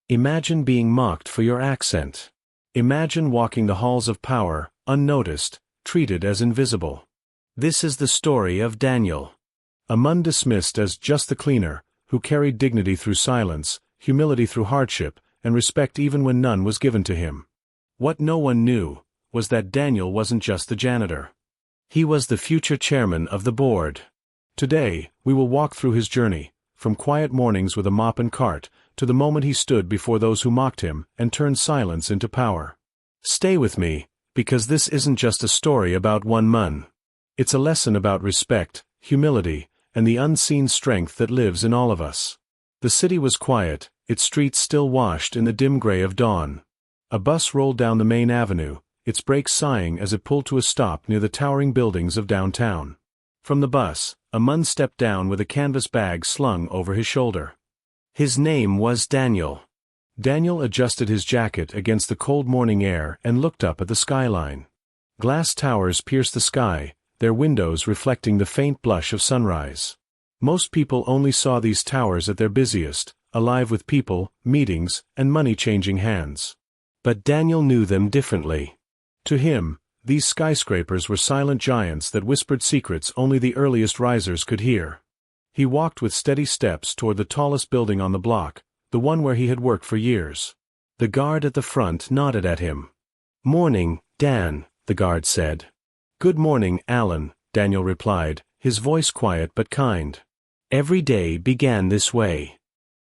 Imagine being mocked for your accent. Imagine walking the halls of power, unnoticed, treated as invisible. This is the story of Daniel. A man dismissed as just the cleaner, who carried dignity through silence, humility through hardship, and respect even when none was given to him. What no one knew was that Daniel wasn't just the janitor. He was the future chairman of the board. Today, we will walk through his journey, from quiet mornings with a mop and cart, to the moment he stood before those who mocked him and turned silence into power. Stay with me, because this isn't just a story about one man. It's a lesson about respect, humility, and the unseen strength that lives in all of us. The city was quiet, its streets still washed in the dim gray of dawn. A bus rolled down the main avenue, its brakes sighing as it pulled to a stop near the towering buildings of downtown. From the bus, a man stepped down with a canvas bag slung over his shoulder. His name was Daniel. Daniel adjusted his jacket against the cold morning air and looked up at the skyline. Glass towers pierced the sky, their windows reflecting the faint blush of sunrise. Most people only saw these towers at their busiest, alive with people, meetings, and money changing hands. But Daniel knew them differently. To him, these skyscrapers were silent giants that whispered secrets only the earliest risers could hear. He walked with steady steps toward the tallest building on the block, the one where he had worked for years. The guard at the front nodded at him. "Morning, Dan," the guard said. "Good morning, Alan," Daniel replied, his voice quiet but kind. Every day began this way.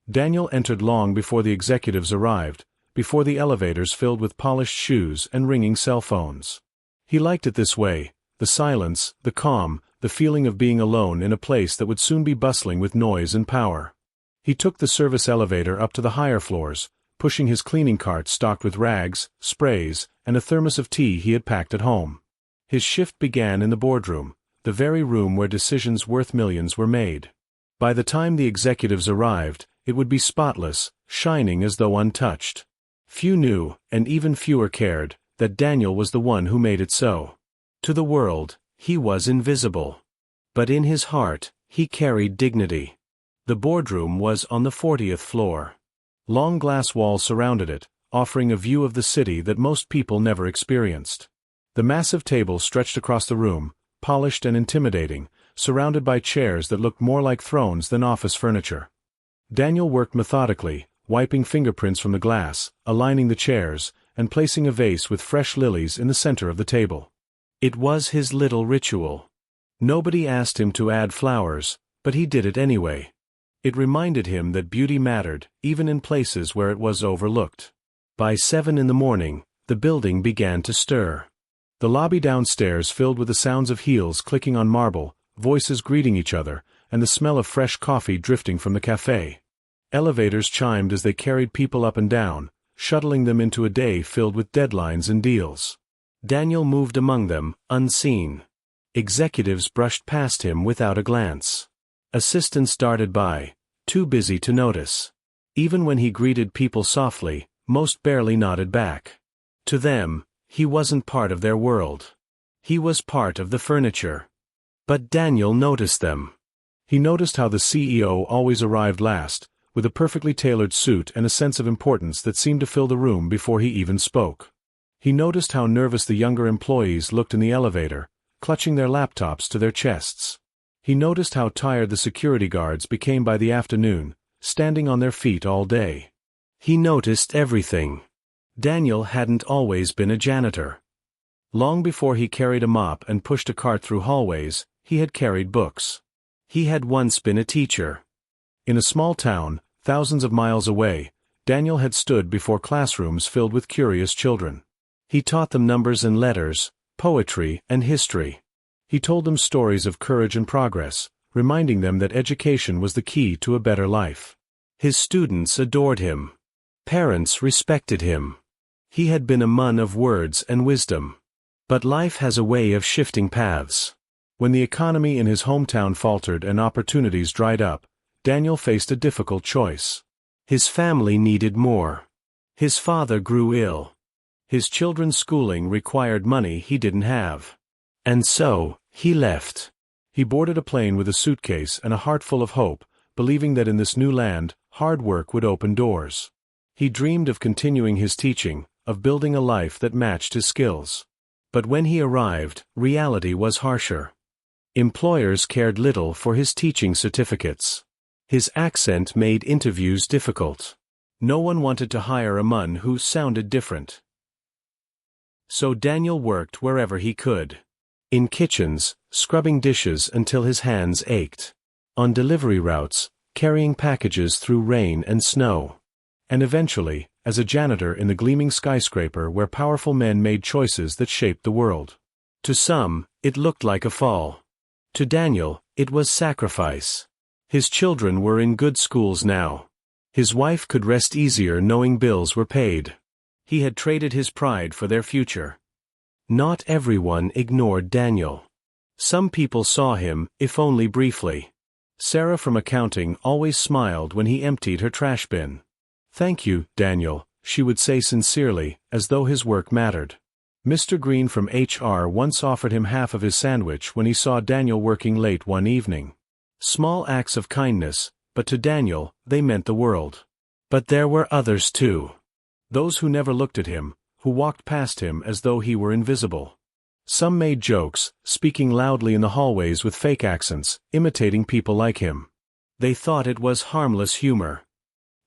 Daniel entered long before the executives arrived, before the elevators filled with polished shoes and ringing cell phones. He liked it this way, the silence, the calm, the feeling of being alone in a place that would soon be bustling with noise and power. He took the service elevator up to the higher floors, pushing his cleaning cart stocked with rags, sprays, and a thermos of tea he had packed at home. His shift began in the boardroom, the very room where decisions worth millions were made. By the time the executives arrived, it would be spotless, shining as though untouched. Few knew, and even fewer cared, that Daniel was the one who made it so. To the world, he was invisible. But in his heart, he carried dignity. The boardroom was on the 40th floor. Long glass walls surrounded it, offering a view of the city that most people never experienced. The massive table stretched across the room, polished and intimidating, surrounded by chairs that looked more like thrones than office furniture. Daniel worked methodically, wiping fingerprints from the glass, aligning the chairs, and placing a vase with fresh lilies in the center of the table. It was his little ritual. Nobody asked him to add flowers, but he did it anyway. It reminded him that beauty mattered, even in places where it was overlooked. By 7 in the morning, the building began to stir. The lobby downstairs filled with the sounds of heels clicking on marble, voices greeting each other, and the smell of fresh coffee drifting from the cafe. Elevators chimed as they carried people up and down, shuttling them into a day filled with deadlines and deals. Daniel moved among them, unseen. Executives brushed past him without a glance. Assistants darted by, too busy to notice. Even when he greeted people softly, most barely nodded back. To them, he wasn't part of their world. He was part of the furniture. But Daniel noticed them. He noticed how the CEO always arrived last, with a perfectly tailored suit and a sense of importance that seemed to fill the room before he even spoke. He noticed how nervous the younger employees looked in the elevator, clutching their laptops to their chests. He noticed how tired the security guards became by the afternoon, standing on their feet all day. He noticed everything. Daniel hadn't always been a janitor. Long before he carried a mop and pushed a cart through hallways, he had carried books. He had once been a teacher. In a small town, thousands of miles away, Daniel had stood before classrooms filled with curious children. He taught them numbers and letters, poetry and history. He told them stories of courage and progress, reminding them that education was the key to a better life. His students adored him. Parents respected him. He had been a man of words and wisdom. But life has a way of shifting paths. When the economy in his hometown faltered and opportunities dried up, Daniel faced a difficult choice. His family needed more. His father grew ill. His children's schooling required money he didn't have. And so, he left. He boarded a plane with a suitcase and a heart full of hope, believing that in this new land, hard work would open doors. He dreamed of continuing his teaching, of building a life that matched his skills. But when he arrived, reality was harsher. Employers cared little for his teaching certificates. His accent made interviews difficult. No one wanted to hire a man who sounded different. So Daniel worked wherever he could. In kitchens, scrubbing dishes until his hands ached. On delivery routes, carrying packages through rain and snow. And eventually, as a janitor in the gleaming skyscraper where powerful men made choices that shaped the world. To some, it looked like a fall. To Daniel, it was sacrifice. His children were in good schools now. His wife could rest easier knowing bills were paid. He had traded his pride for their future. Not everyone ignored Daniel. Some people saw him, if only briefly. Sarah from accounting always smiled when he emptied her trash bin. "Thank you, Daniel," she would say sincerely, as though his work mattered. Mr. Green from HR once offered him half of his sandwich when he saw Daniel working late one evening. Small acts of kindness, but to Daniel, they meant the world. But there were others too. Those who never looked at him, who walked past him as though he were invisible. Some made jokes, speaking loudly in the hallways with fake accents, imitating people like him. They thought it was harmless humor.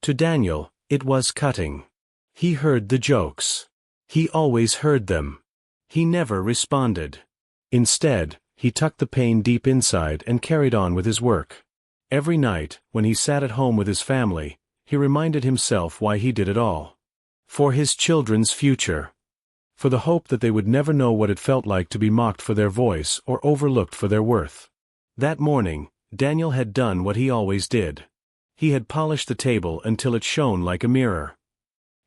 To Daniel, it was cutting. He heard the jokes. He always heard them. He never responded. Instead, he tucked the pain deep inside and carried on with his work. Every night, when he sat at home with his family, he reminded himself why he did it all. For his children's future. For the hope that they would never know what it felt like to be mocked for their voice or overlooked for their worth. That morning, Daniel had done what he always did. He had polished the table until it shone like a mirror.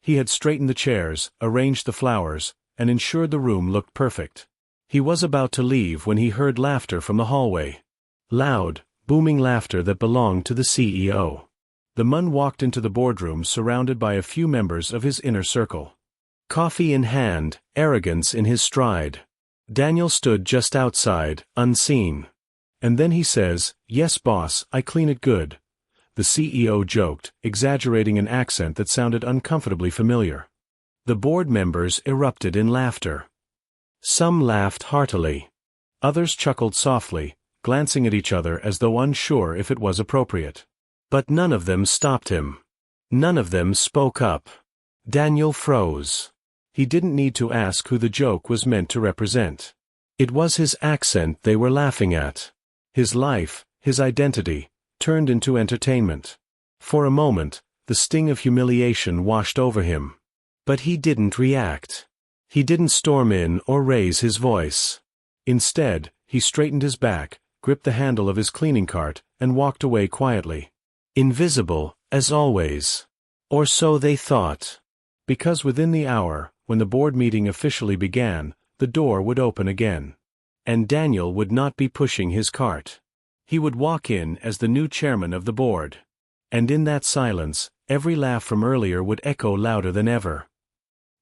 He had straightened the chairs, arranged the flowers, and ensured the room looked perfect. He was about to leave when he heard laughter from the hallway. Loud, booming laughter that belonged to the CEO. The man walked into the boardroom surrounded by a few members of his inner circle. Coffee in hand, arrogance in his stride. Daniel stood just outside, unseen. And then he says, "Yes boss, I clean it good." The CEO joked, exaggerating an accent that sounded uncomfortably familiar. The board members erupted in laughter. Some laughed heartily. Others chuckled softly, glancing at each other as though unsure if it was appropriate. But none of them stopped him. None of them spoke up. Daniel froze. He didn't need to ask who the joke was meant to represent. It was his accent they were laughing at. His life, his identity, turned into entertainment. For a moment, the sting of humiliation washed over him. But he didn't react. He didn't storm in or raise his voice. Instead, he straightened his back, gripped the handle of his cleaning cart, and walked away quietly. Invisible, as always. Or so they thought. Because within the hour, when the board meeting officially began, the door would open again. And Daniel would not be pushing his cart. He would walk in as the new chairman of the board. And in that silence, every laugh from earlier would echo louder than ever.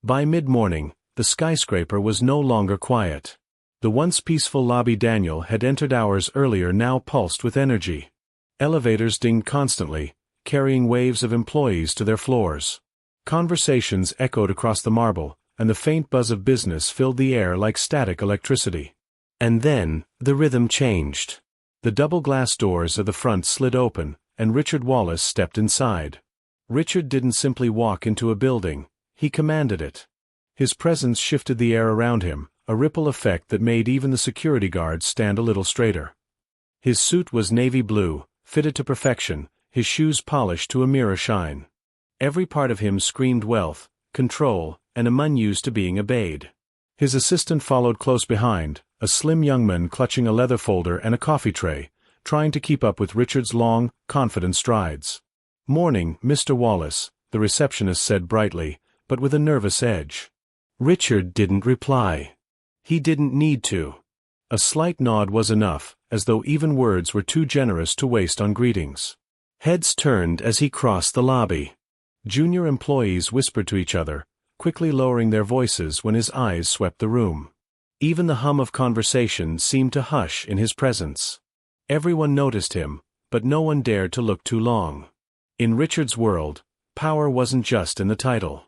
By mid-morning, the skyscraper was no longer quiet. The once peaceful lobby Daniel had entered hours earlier now pulsed with energy. Elevators dinged constantly, carrying waves of employees to their floors. Conversations echoed across the marble, and the faint buzz of business filled the air like static electricity. And then, the rhythm changed. The double glass doors at the front slid open, and Richard Wallace stepped inside. Richard didn't simply walk into a building, he commanded it. His presence shifted the air around him, a ripple effect that made even the security guards stand a little straighter. His suit was navy blue, fitted to perfection, his shoes polished to a mirror shine. Every part of him screamed wealth, control, and a man used to being obeyed. His assistant followed close behind, a slim young man clutching a leather folder and a coffee tray, trying to keep up with Richard's long, confident strides. "Morning, Mr. Wallace," the receptionist said brightly, but with a nervous edge. Richard didn't reply. He didn't need to. A slight nod was enough, as though even words were too generous to waste on greetings. Heads turned as he crossed the lobby. Junior employees whispered to each other, quickly lowering their voices when his eyes swept the room. Even the hum of conversation seemed to hush in his presence. Everyone noticed him, but no one dared to look too long. In Richard's world, power wasn't just in the title.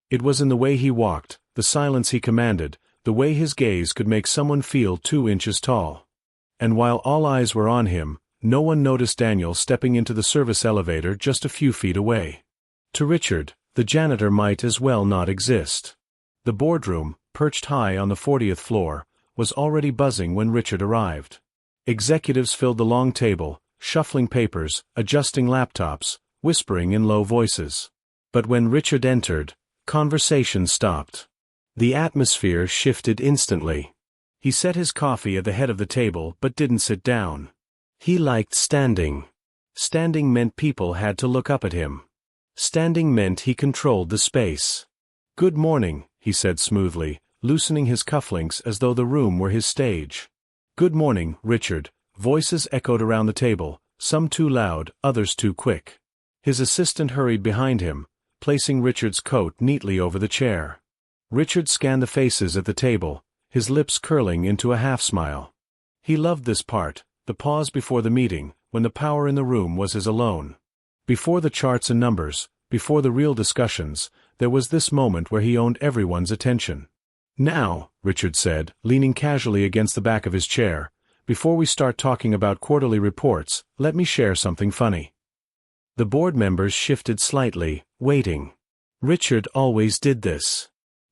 It was in the way he walked, the silence he commanded, the way his gaze could make someone feel 2 inches tall. And while all eyes were on him, no one noticed Daniel stepping into the service elevator just a few feet away. To Richard, the janitor might as well not exist. The boardroom, perched high on the 40th floor, was already buzzing when Richard arrived. Executives filled the long table, shuffling papers, adjusting laptops, whispering in low voices. But when Richard entered, conversation stopped. The atmosphere shifted instantly. He set his coffee at the head of the table but didn't sit down. He liked standing. Standing meant people had to look up at him. Standing meant he controlled the space. "Good morning," he said smoothly, loosening his cufflinks as though the room were his stage. "Good morning, Richard." Voices echoed around the table, some too loud, others too quick. His assistant hurried behind him, placing Richard's coat neatly over the chair. Richard scanned the faces at the table, his lips curling into a half-smile. He loved this part, the pause before the meeting, when the power in the room was his alone. Before the charts and numbers, before the real discussions, there was this moment where he owned everyone's attention. "Now," Richard said, leaning casually against the back of his chair, "before we start talking about quarterly reports, let me share something funny." The board members shifted slightly, waiting. Richard always did this.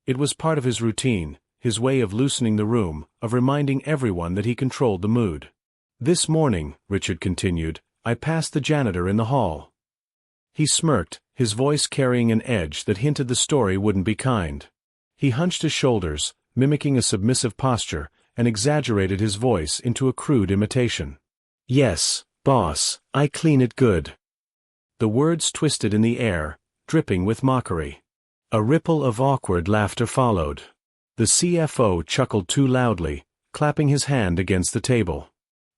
It was part of his routine, his way of loosening the room, of reminding everyone that he controlled the mood. "This morning," Richard continued, "I passed the janitor in the hall." He smirked, his voice carrying an edge that hinted the story wouldn't be kind. He hunched his shoulders, mimicking a submissive posture, and exaggerated his voice into a crude imitation. "Yes, boss, I clean it good." The words twisted in the air, dripping with mockery. A ripple of awkward laughter followed. The CFO chuckled too loudly, clapping his hand against the table.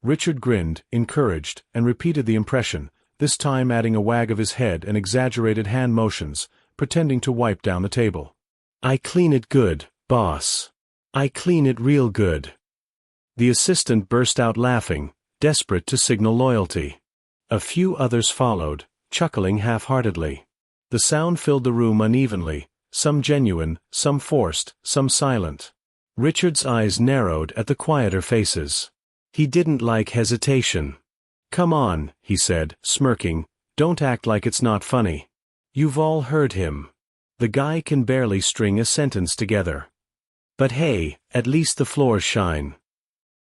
Richard grinned, encouraged, and repeated the impression, this time adding a wag of his head and exaggerated hand motions, pretending to wipe down the table. "I clean it good, boss. I clean it real good." The assistant burst out laughing, desperate to signal loyalty. A few others followed, chuckling half-heartedly. The sound filled the room unevenly, some genuine, some forced, some silent. Richard's eyes narrowed at the quieter faces. He didn't like hesitation. "Come on," he said, smirking, "don't act like it's not funny. You've all heard him. The guy can barely string a sentence together. But hey, at least the floors shine."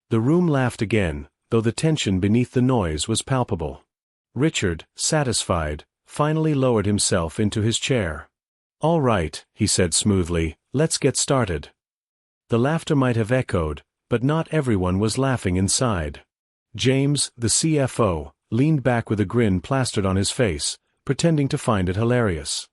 The room laughed again, though the tension beneath the noise was palpable. Richard, satisfied, finally lowered himself into his chair. "All right," he said smoothly, "let's get started." The laughter might have echoed, but not everyone was laughing inside. James, the CFO, leaned back with a grin plastered on his face, pretending to find it hilarious.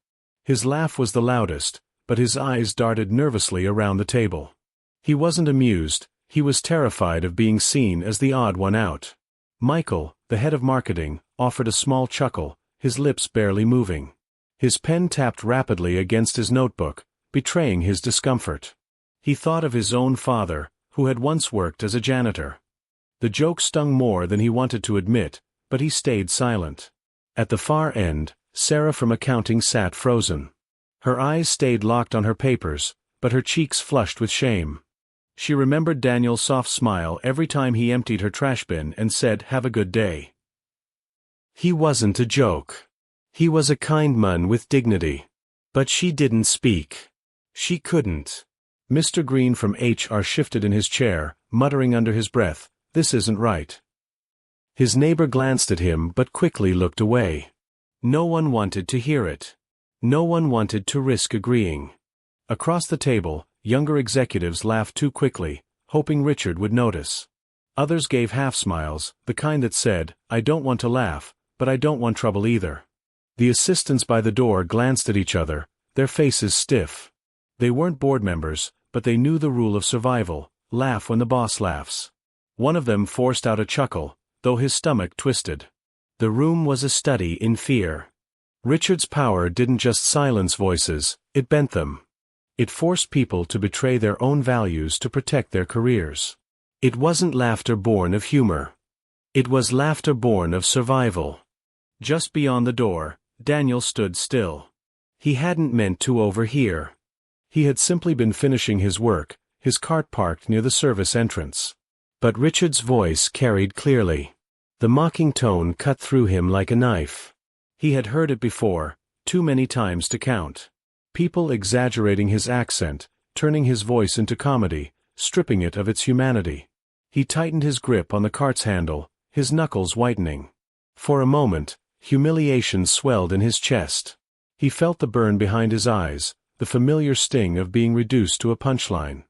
His laugh was the loudest, but his eyes darted nervously around the table. He wasn't amused, he was terrified of being seen as the odd one out. Michael, the head of marketing, offered a small chuckle, his lips barely moving. His pen tapped rapidly against his notebook, betraying his discomfort. He thought of his own father, who had once worked as a janitor. The joke stung more than he wanted to admit, but he stayed silent. At the far end, Sarah from accounting sat frozen. Her eyes stayed locked on her papers, but her cheeks flushed with shame. She remembered Daniel's soft smile every time he emptied her trash bin and said, "Have a good day." He wasn't a joke. He was a kind man with dignity. But she didn't speak. She couldn't. Mr. Green from HR shifted in his chair, muttering under his breath, "This isn't right." His neighbor glanced at him but quickly looked away. No one wanted to hear it. No one wanted to risk agreeing. Across the table, younger executives laughed too quickly, hoping Richard would notice. Others gave half-smiles, the kind that said, "I don't want to laugh, but I don't want trouble either." The assistants by the door glanced at each other, their faces stiff. They weren't board members, but they knew the rule of survival: laugh when the boss laughs. One of them forced out a chuckle, though his stomach twisted. The room was a study in fear. Richard's power didn't just silence voices, it bent them. It forced people to betray their own values to protect their careers. It wasn't laughter born of humor. It was laughter born of survival. Just beyond the door, Daniel stood still. He hadn't meant to overhear. He had simply been finishing his work, his cart parked near the service entrance. But Richard's voice carried clearly. The mocking tone cut through him like a knife. He had heard it before, too many times to count. People exaggerating his accent, turning his voice into comedy, stripping it of its humanity. He tightened his grip on the cart's handle, his knuckles whitening. For a moment, humiliation swelled in his chest. He felt the burn behind his eyes, the familiar sting of being reduced to a punchline.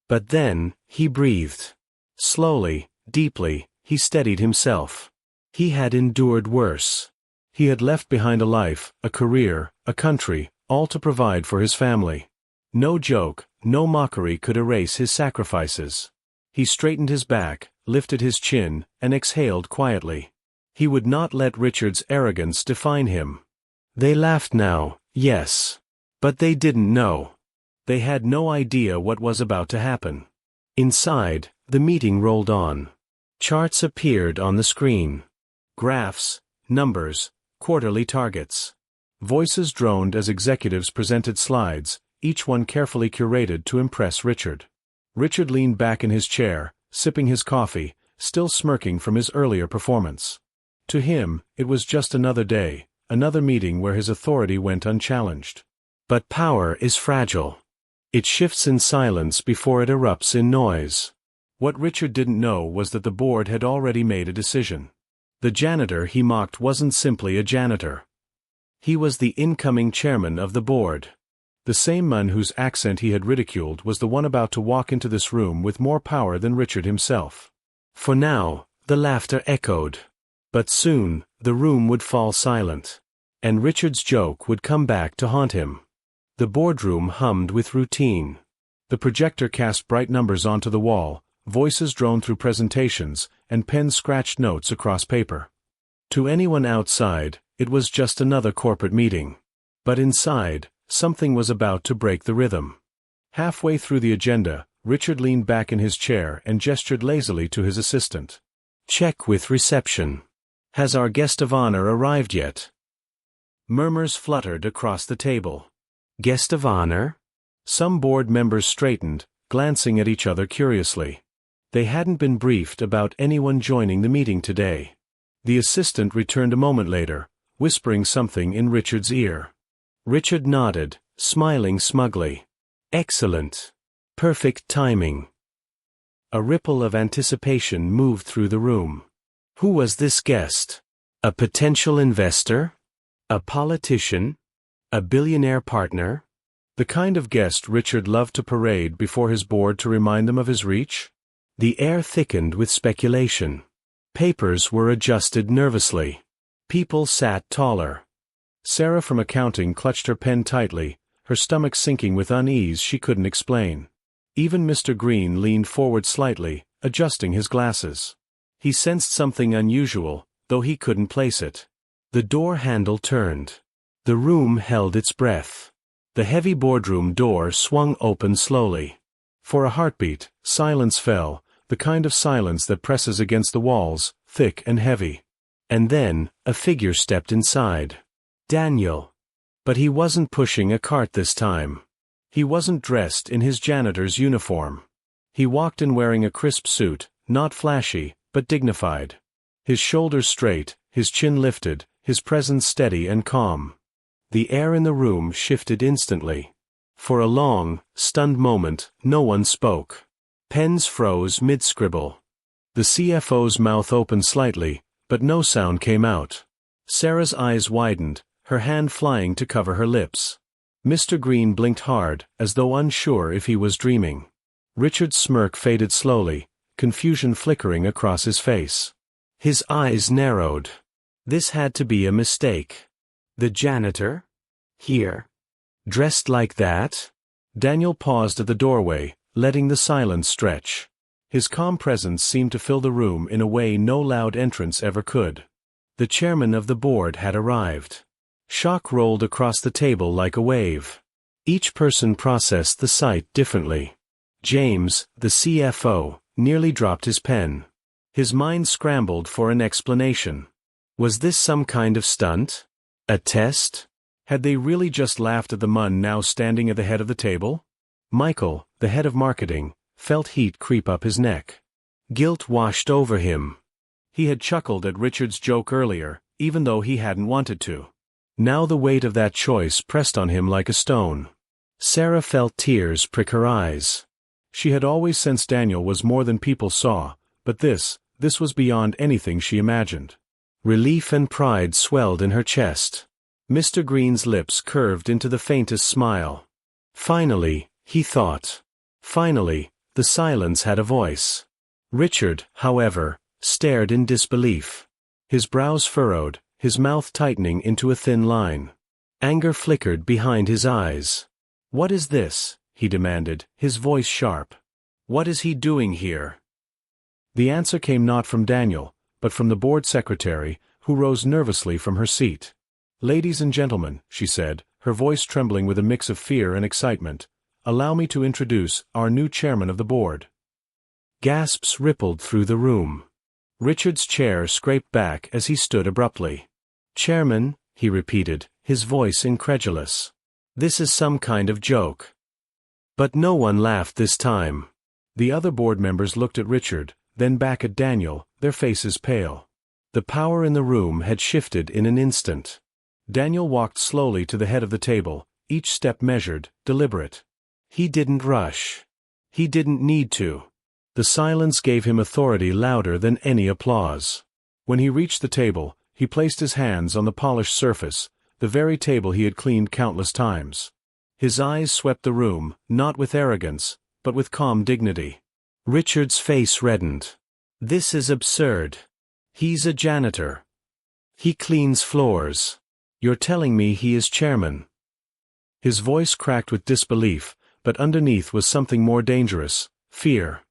But then, he breathed. Slowly, deeply, he steadied himself. He had endured worse. He had left behind a life, a career, a country, all to provide for his family. No joke, no mockery could erase his sacrifices. He straightened his back, lifted his chin, and exhaled quietly. He would not let Richard's arrogance define him. They laughed now, yes. But they didn't know. They had no idea what was about to happen. Inside, the meeting rolled on. Charts appeared on the screen. Graphs, numbers, quarterly targets. Voices droned as executives presented slides, each one carefully curated to impress Richard. Richard leaned back in his chair, sipping his coffee, still smirking from his earlier performance. To him, it was just another day, another meeting where his authority went unchallenged. But power is fragile. It shifts in silence before it erupts in noise. What Richard didn't know was that the board had already made a decision. The janitor he mocked wasn't simply a janitor. He was the incoming chairman of the board. The same man whose accent he had ridiculed was the one about to walk into this room with more power than Richard himself. For now, the laughter echoed. But soon, the room would fall silent. And Richard's joke would come back to haunt him. The boardroom hummed with routine. The projector cast bright numbers onto the wall, voices droned through presentations, and pens scratched notes across paper. To anyone outside, it was just another corporate meeting. But inside, something was about to break the rhythm. Halfway through the agenda, Richard leaned back in his chair and gestured lazily to his assistant. "Check with reception. Has our guest of honor arrived yet?" Murmurs fluttered across the table. Guest of honor? Some board members straightened, glancing at each other curiously. They hadn't been briefed about anyone joining the meeting today. The assistant returned a moment later, whispering something in Richard's ear. Richard nodded, smiling smugly. Excellent. Perfect timing. A ripple of anticipation moved through the room. Who was this guest? A potential investor? A politician? A billionaire partner? The kind of guest Richard loved to parade before his board to remind them of his reach? The air thickened with speculation. Papers were adjusted nervously. People sat taller. Sarah from accounting clutched her pen tightly, her stomach sinking with unease she couldn't explain. Even Mr. Green leaned forward slightly, adjusting his glasses. He sensed something unusual, though he couldn't place it. The door handle turned. The room held its breath. The heavy boardroom door swung open slowly. For a heartbeat, silence fell, the kind of silence that presses against the walls, thick and heavy. And then, a figure stepped inside. Daniel. But he wasn't pushing a cart this time. He wasn't dressed in his janitor's uniform. He walked in wearing a crisp suit, not flashy, but dignified. His shoulders straight, his chin lifted, his presence steady and calm. The air in the room shifted instantly. For a long, stunned moment, no one spoke. Pens froze mid-scribble. The CFO's mouth opened slightly, but no sound came out. Sarah's eyes widened, her hand flying to cover her lips. Mr. Green blinked hard, as though unsure if he was dreaming. Richard's smirk faded slowly, confusion flickering across his face. His eyes narrowed. This had to be a mistake. The janitor? Here? Dressed like that? Daniel paused at the doorway, letting the silence stretch. His calm presence seemed to fill the room in a way no loud entrance ever could. The chairman of the board had arrived. Shock rolled across the table like a wave. Each person processed the sight differently. James, the CFO, nearly dropped his pen. His mind scrambled for an explanation. Was this some kind of stunt? A test? Had they really just laughed at the Mun now standing at the head of the table? Michael, the head of marketing, felt heat creep up his neck. Guilt washed over him. He had chuckled at Richard's joke earlier, even though he hadn't wanted to. Now the weight of that choice pressed on him like a stone. Sarah felt tears prick her eyes. She had always sensed Daniel was more than people saw, but this was beyond anything she imagined. Relief and pride swelled in her chest. Mr. Green's lips curved into the faintest smile. Finally, he thought. Finally, the silence had a voice. Richard, however, stared in disbelief. His brows furrowed, his mouth tightening into a thin line. Anger flickered behind his eyes. "What is this?" he demanded, his voice sharp. "What is he doing here?" The answer came not from Daniel, but from the board secretary, who rose nervously from her seat. "Ladies and gentlemen," she said, her voice trembling with a mix of fear and excitement, "allow me to introduce our new chairman of the board." Gasps rippled through the room. Richard's chair scraped back as he stood abruptly. "Chairman," he repeated, his voice incredulous. "This is some kind of joke." But no one laughed this time. The other board members looked at Richard, then back at Daniel, their faces pale. The power in the room had shifted in an instant. Daniel walked slowly to the head of the table, each step measured, deliberate. He didn't rush. He didn't need to. The silence gave him authority louder than any applause. When he reached the table, he placed his hands on the polished surface, the very table he had cleaned countless times. His eyes swept the room, not with arrogance, but with calm dignity. Richard's face reddened. "This is absurd. He's a janitor. He cleans floors. You're telling me he is chairman?" His voice cracked with disbelief, but underneath was something more dangerous, fear.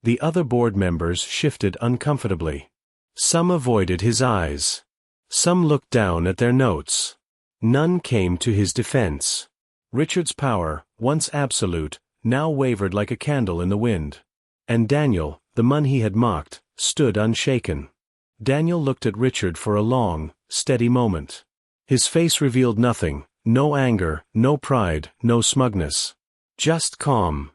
The other board members shifted uncomfortably. Some avoided his eyes. Some looked down at their notes. None came to his defense. Richard's power, once absolute, now wavered like a candle in the wind. And Daniel, the Mun he had mocked, stood unshaken. Daniel looked at Richard for a long, steady moment. His face revealed nothing, no anger, no pride, no smugness. Just calm.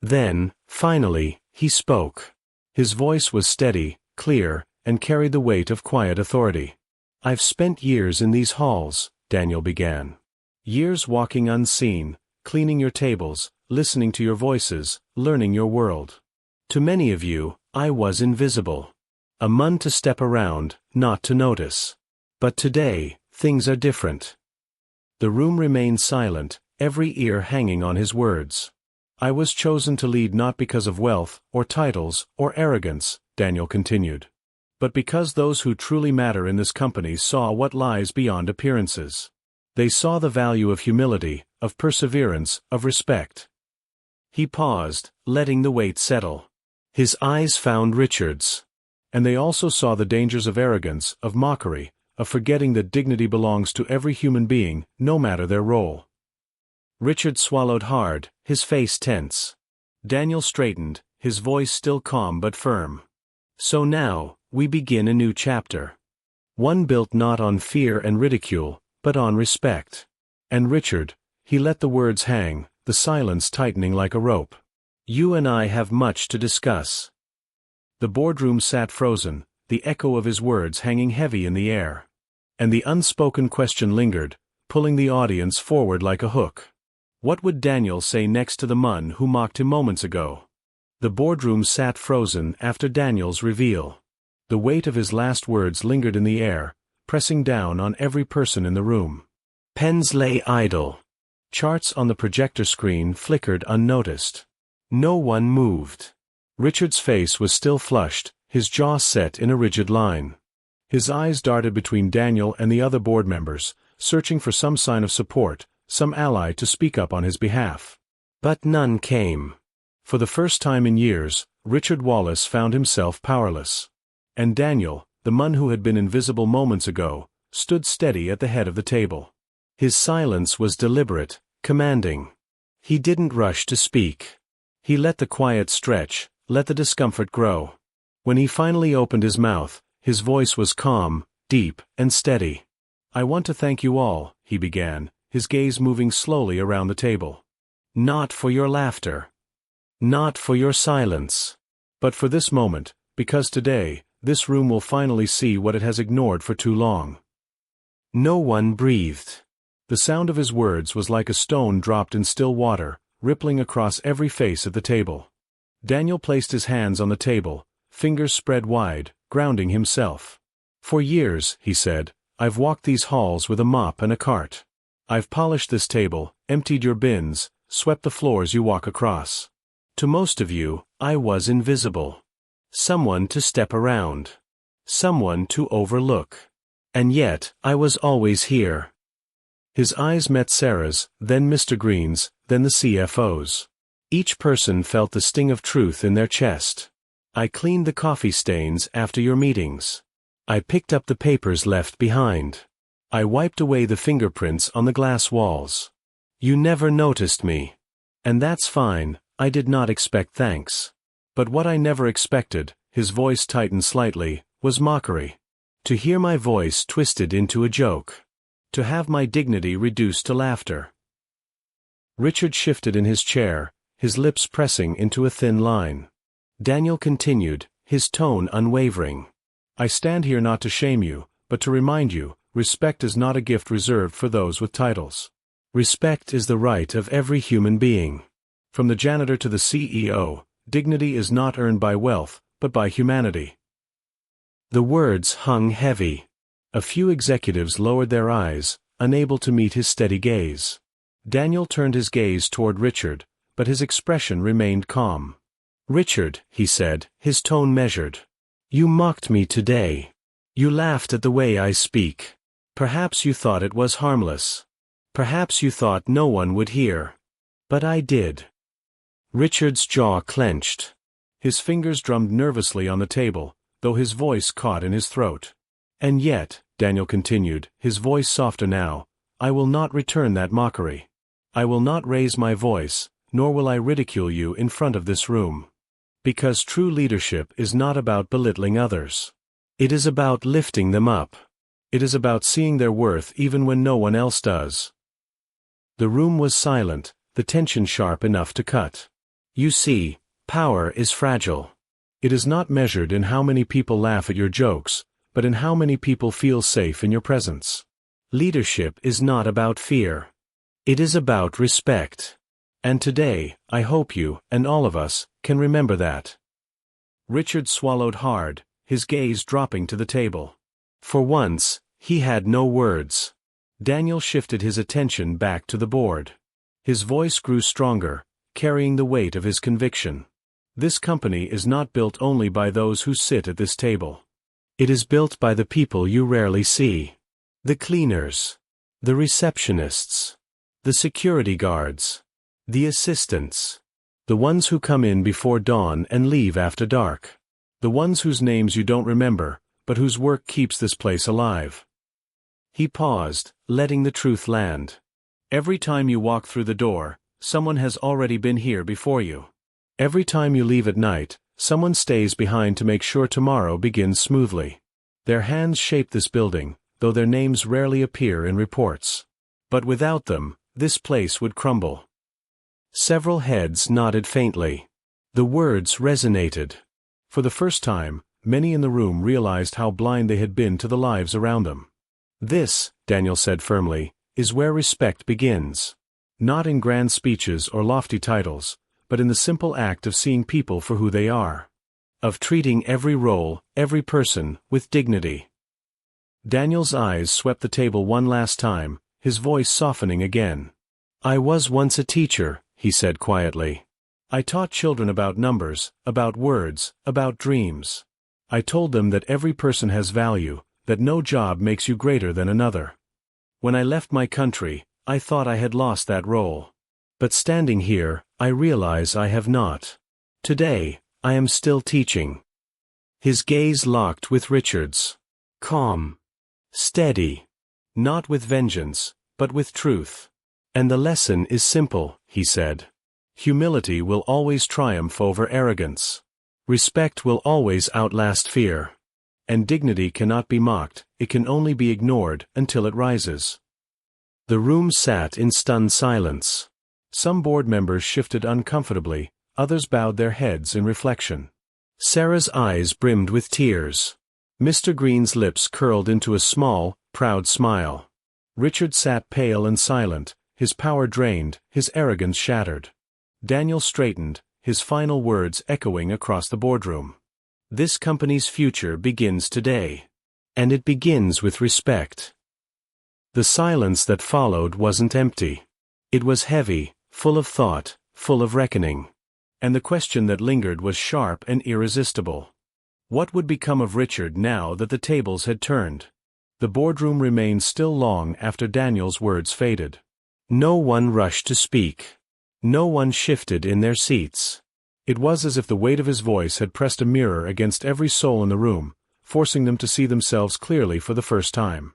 Then, finally, he spoke. His voice was steady, clear, and carried the weight of quiet authority. "I've spent years in these halls," Daniel began. "Years walking unseen, cleaning your tables, listening to your voices, learning your world. To many of you, I was invisible. A Mun to step around, not to notice. But today, things are different." The room remained silent, every ear hanging on his words. "I was chosen to lead not because of wealth, or titles, or arrogance," Daniel continued, "but because those who truly matter in this company saw what lies beyond appearances. They saw the value of humility, of perseverance, of respect." He paused, letting the weight settle. His eyes found Richard's. And they also saw the dangers of arrogance, of mockery, of forgetting that dignity belongs to every human being, no matter their role. Richard swallowed hard, his face tense. Daniel straightened, his voice still calm but firm. "So now, we begin a new chapter. One built not on fear and ridicule, but on respect." And Richard, he let the words hang, the silence tightening like a rope. "You and I have much to discuss." The boardroom sat frozen, the echo of his words hanging heavy in the air. And the unspoken question lingered, pulling the audience forward like a hook. What would Daniel say next to the Mun who mocked him moments ago? The boardroom sat frozen after Daniel's reveal. The weight of his last words lingered in the air, pressing down on every person in the room. Pens lay idle. Charts on the projector screen flickered unnoticed. No one moved. Richard's face was still flushed, his jaw set in a rigid line. His eyes darted between Daniel and the other board members, searching for some sign of support, some ally to speak up on his behalf. But none came. For the first time in years, Richard Wallace found himself powerless. And Daniel, the Mun who had been invisible moments ago, stood steady at the head of the table. His silence was deliberate, commanding. He didn't rush to speak. He let the quiet stretch, let the discomfort grow. When he finally opened his mouth, his voice was calm, deep, and steady. I want to thank you all, he began, his gaze moving slowly around the table. Not for your laughter. Not for your silence. But for this moment, because today, this room will finally see what it has ignored for too long. No one breathed. The sound of his words was like a stone dropped in still water, rippling across every face at the table. Daniel placed his hands on the table, fingers spread wide, grounding himself. For years, he said, I've walked these halls with a mop and a cart. I've polished this table, emptied your bins, swept the floors you walk across. To most of you, I was invisible. Someone to step around. Someone to overlook. And yet, I was always here. His eyes met Sarah's, then Mr. Green's, then the CFO's. Each person felt the sting of truth in their chest. I cleaned the coffee stains after your meetings. I picked up the papers left behind. I wiped away the fingerprints on the glass walls. You never noticed me. And that's fine, I did not expect thanks. But what I never expected, his voice tightened slightly, was mockery. To hear my voice twisted into a joke. To have my dignity reduced to laughter. Richard shifted in his chair, his lips pressing into a thin line. Daniel continued, his tone unwavering. I stand here not to shame you, but to remind you, respect is not a gift reserved for those with titles. Respect is the right of every human being. From the janitor to the CEO, dignity is not earned by wealth, but by humanity. The words hung heavy. A few executives lowered their eyes, unable to meet his steady gaze. Daniel turned his gaze toward Richard, but his expression remained calm. Richard, he said, his tone measured. You mocked me today. You laughed at the way I speak. Perhaps you thought it was harmless. Perhaps you thought no one would hear. But I did. Richard's jaw clenched. His fingers drummed nervously on the table, though his voice caught in his throat. And yet, Daniel continued, his voice softer now, I will not return that mockery. I will not raise my voice, nor will I ridicule you in front of this room. Because true leadership is not about belittling others. It is about lifting them up. It is about seeing their worth even when no one else does. The room was silent, the tension sharp enough to cut. You see, power is fragile. It is not measured in how many people laugh at your jokes, but in how many people feel safe in your presence. Leadership is not about fear. It is about respect. And today, I hope you, and all of us, can remember that. Richard swallowed hard, his gaze dropping to the table. For once, he had no words. Daniel shifted his attention back to the board. His voice grew stronger, carrying the weight of his conviction. This company is not built only by those who sit at this table. It is built by the people you rarely see. The cleaners. The receptionists. The security guards. The assistants. The ones who come in before dawn and leave after dark. The ones whose names you don't remember, but whose work keeps this place alive. He paused, letting the truth land. Every time you walk through the door, someone has already been here before you. Every time you leave at night, someone stays behind to make sure tomorrow begins smoothly. Their hands shape this building, though their names rarely appear in reports. But without them, this place would crumble. Several heads nodded faintly. The words resonated. For the first time, many in the room realized how blind they had been to the lives around them. This, Daniel said firmly, is where respect begins. Not in grand speeches or lofty titles, but in the simple act of seeing people for who they are. Of treating every role, every person, with dignity. Daniel's eyes swept the table one last time, his voice softening again. I was once a teacher, he said quietly. I taught children about numbers, about words, about dreams. I told them that every person has value, that no job makes you greater than another. When I left my country, I thought I had lost that role. But standing here, I realize I have not. Today, I am still teaching. His gaze locked with Richard's. Calm. Steady. Not with vengeance, but with truth. And the lesson is simple, he said. Humility will always triumph over arrogance. Respect will always outlast fear. And dignity cannot be mocked, it can only be ignored until it rises. The room sat in stunned silence. Some board members shifted uncomfortably, others bowed their heads in reflection. Sarah's eyes brimmed with tears. Mr. Green's lips curled into a small, proud smile. Richard sat pale and silent, his power drained, his arrogance shattered. Daniel straightened, his final words echoing across the boardroom. This company's future begins today. And it begins with respect. The silence that followed wasn't empty. It was heavy, full of thought, full of reckoning. And the question that lingered was sharp and irresistible. What would become of Richard now that the tables had turned? The boardroom remained still long after Daniel's words faded. No one rushed to speak. No one shifted in their seats. It was as if the weight of his voice had pressed a mirror against every soul in the room, forcing them to see themselves clearly for the first time.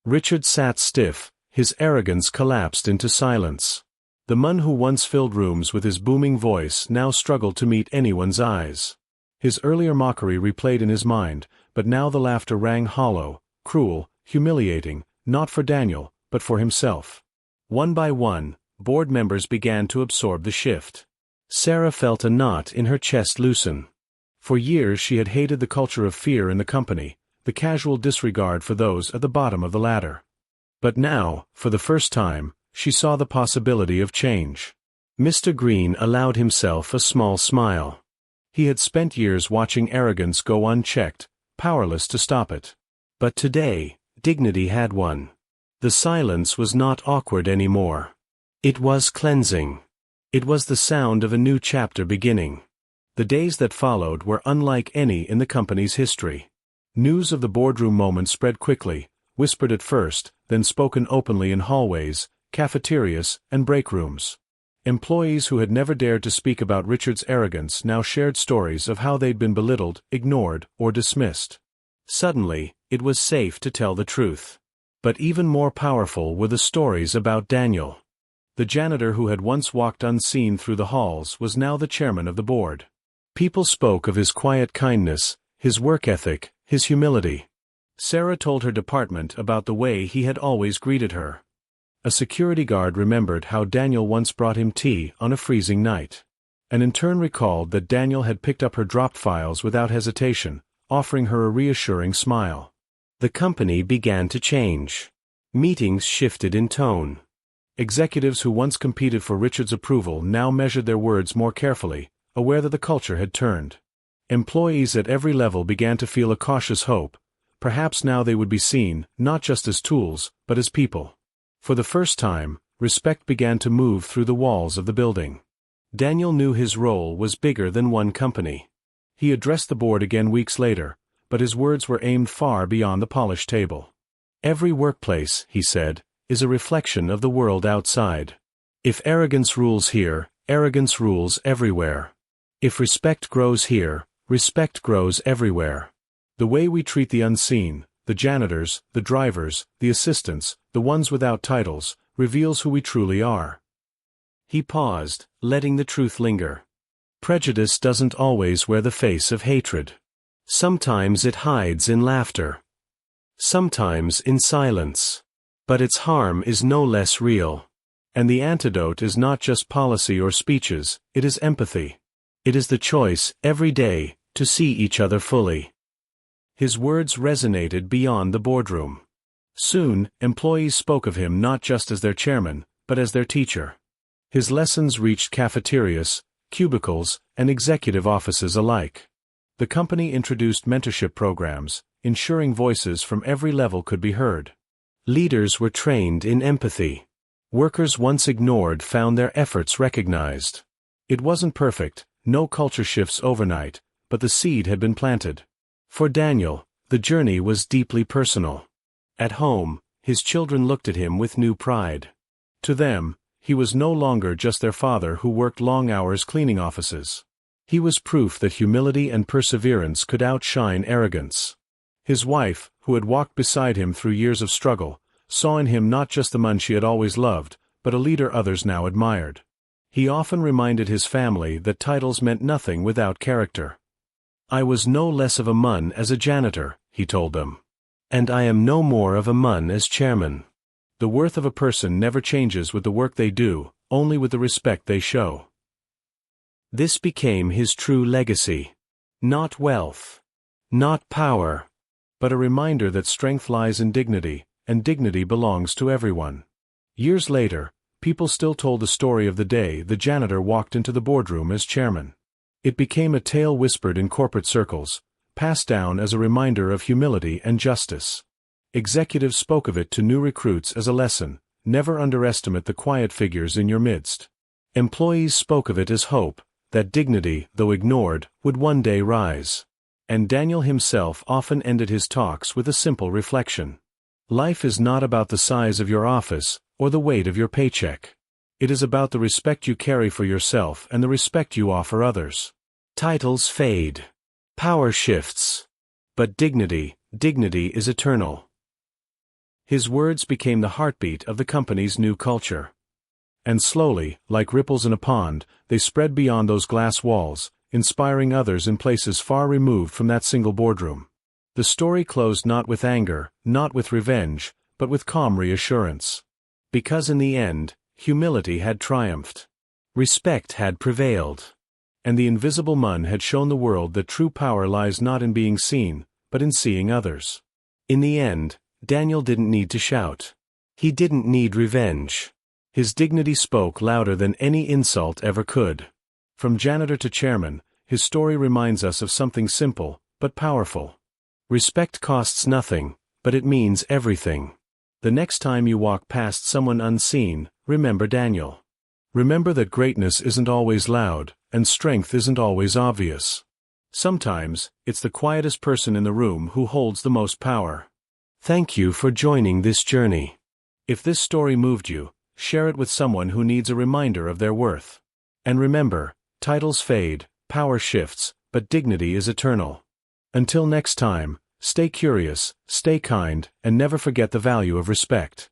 Richard sat stiff, his arrogance collapsed into silence. The man who once filled rooms with his booming voice now struggled to meet anyone's eyes. His earlier mockery replayed in his mind, but now the laughter rang hollow, cruel, humiliating, not for Daniel, but for himself. One by one, board members began to absorb the shift. Sarah felt a knot in her chest loosen. For years she had hated the culture of fear in the company, the casual disregard for those at the bottom of the ladder. But now, for the first time, she saw the possibility of change. Mr. Green allowed himself a small smile. He had spent years watching arrogance go unchecked, powerless to stop it. But today, dignity had won. The silence was not awkward anymore. It was cleansing. It was the sound of a new chapter beginning. The days that followed were unlike any in the company's history. News of the boardroom moment spread quickly, whispered at first, then spoken openly in hallways, cafeterias, and break rooms. Employees who had never dared to speak about Richard's arrogance now shared stories of how they'd been belittled, ignored, or dismissed. Suddenly, it was safe to tell the truth. But even more powerful were the stories about Daniel. The janitor who had once walked unseen through the halls was now the chairman of the board. People spoke of his quiet kindness, his work ethic, his humility. Sarah told her department about the way he had always greeted her. A security guard remembered how Daniel once brought him tea on a freezing night. An intern recalled that Daniel had picked up her dropped files without hesitation, offering her a reassuring smile. The company began to change. Meetings shifted in tone. Executives who once competed for Richard's approval now measured their words more carefully, aware that the culture had turned. Employees at every level began to feel a cautious hope. Perhaps now they would be seen, not just as tools, but as people. For the first time, respect began to move through the walls of the building. Daniel knew his role was bigger than one company. He addressed the board again weeks later, but his words were aimed far beyond the polished table. Every workplace, he said, is a reflection of the world outside. If arrogance rules here, arrogance rules everywhere. If respect grows here, respect grows everywhere. The way we treat the unseen, the janitors, the drivers, the assistants, the ones without titles, reveals who we truly are. He paused, letting the truth linger. Prejudice doesn't always wear the face of hatred. Sometimes it hides in laughter. Sometimes in silence. But its harm is no less real. And the antidote is not just policy or speeches, it is empathy. It is the choice, every day, to see each other fully. His words resonated beyond the boardroom. Soon, employees spoke of him not just as their chairman, but as their teacher. His lessons reached cafeterias, cubicles, and executive offices alike. The company introduced mentorship programs, ensuring voices from every level could be heard. Leaders were trained in empathy. Workers once ignored found their efforts recognized. It wasn't perfect, no culture shifts overnight, but the seed had been planted. For Daniel, the journey was deeply personal. At home, his children looked at him with new pride. To them, he was no longer just their father who worked long hours cleaning offices. He was proof that humility and perseverance could outshine arrogance. His wife, who had walked beside him through years of struggle, saw in him not just the man she had always loved, but a leader others now admired. He often reminded his family that titles meant nothing without character. "I was no less of a man as a janitor," he told them. And I am no more of a mun as chairman. The worth of a person never changes with the work they do, only with the respect they show. This became his true legacy. Not wealth, not power, but a reminder that strength lies in dignity, and dignity belongs to everyone. Years later, people still told the story of the day the janitor walked into the boardroom as chairman. It became a tale whispered in corporate circles, passed down as a reminder of humility and justice. Executives spoke of it to new recruits as a lesson: never underestimate the quiet figures in your midst. Employees spoke of it as hope, that dignity, though ignored, would one day rise. And Daniel himself often ended his talks with a simple reflection. Life is not about the size of your office, or the weight of your paycheck. It is about the respect you carry for yourself and the respect you offer others. Titles fade. Power shifts. But dignity is eternal. His words became the heartbeat of the company's new culture. And slowly, like ripples in a pond, they spread beyond those glass walls, inspiring others in places far removed from that single boardroom. The story closed not with anger, not with revenge, but with calm reassurance. Because in the end, humility had triumphed. Respect had prevailed. And the invisible mun had shown the world that true power lies not in being seen, but in seeing others. In the end, Daniel didn't need to shout. He didn't need revenge. His dignity spoke louder than any insult ever could. From janitor to chairman, his story reminds us of something simple, but powerful. Respect costs nothing, but it means everything. The next time you walk past someone unseen, remember Daniel. Remember that greatness isn't always loud, and strength isn't always obvious. Sometimes, it's the quietest person in the room who holds the most power. Thank you for joining this journey. If this story moved you, share it with someone who needs a reminder of their worth. And remember, titles fade, power shifts, but dignity is eternal. Until next time, stay curious, stay kind, and never forget the value of respect.